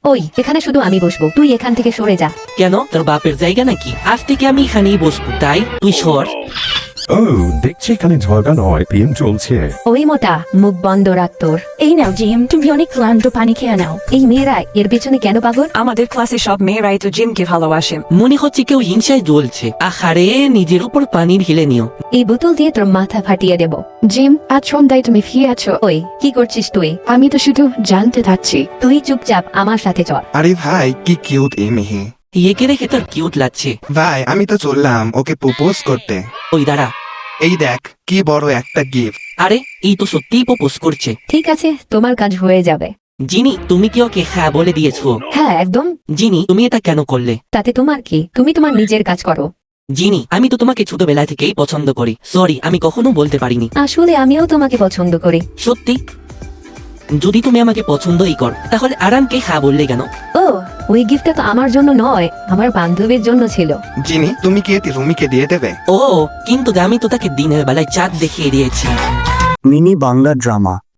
ওই এখানে শুধু আমি বসবো, তুই এখান থেকে সরে যা। কেন, তোর বাপের জায়গা নাকি? আজ থেকে আমি এখানেই বসবো, তাই তুই সর। ও, দেখছি এখানে ঝগড়া নয়, প্রেম চলছে। ওই মোটা, মুখ বন্ধ রাখ তোর। এই নাও জিম, তুমি অনেক ক্লান্ত, পানি খেয়ে নাও। এই মেয়েরা এর পেছনে কেন পাগল? আমাদের ক্লাসে সব মেয়েরাই তো জিমকে ভালোবাসে। মনে হচ্ছে কেউ হিংসায় জ্বলছে। আহারে, নিজের উপর পানি ঢেলে নিও। এই বোতল দিয়ে তোর মাথা ফাটিয়ে দেব। জিম, আজ সন্ধ্যায় তুমি ফিরে আছো। ওই কি করছিস তুই? আমি তো শুধু জানতে চাচ্ছি। তুই চুপচাপ আমার সাথে চল। আরে ভাই, কি কিউট এই মেয়ে। একে রেখে তোর কিউট লাগছে। ভাই, আমি তো চললাম ওকে প্রপোজ করতে। ওই দাঁড়া। এই দেখ, কি বড় একটা গিফট। আরে, এই তো সত্যিই প্রপোজ করছে। ঠিক আছে, তোমার কাজ হয়ে যাবে। জিনি, তুমি কি ওকে হ্যাঁ বলে দিয়েছো? হ্যাঁ একদম। জিনি, তুমি এটা কেন করলে? তাতে তোমার কি? তুমি তোমার নিজের কাজ করো। জিনি, আমি তো তোমাকে ছোটবেলা থেকেই পছন্দ করি। সরি, আমি কখনো বলতে পারিনি। আসলে আমিও তোমাকে পছন্দ করি। সত্যি? যদি তুমি আমাকে পছন্দই কর, তাহলে আরামকে হ্যাঁ বললে কেন? ও, ওই গিফটটা তো আমার জন্য নয়, আমার বান্ধবীর জন্য ছিল। জিনি, তুমি কি এটি রুমিকে দিয়ে দেবে? ও, কিন্তু আমি তো তাকে দিনের বেলায় চাঁদ দেখিয়ে দিয়েছি। Mini Bangla drama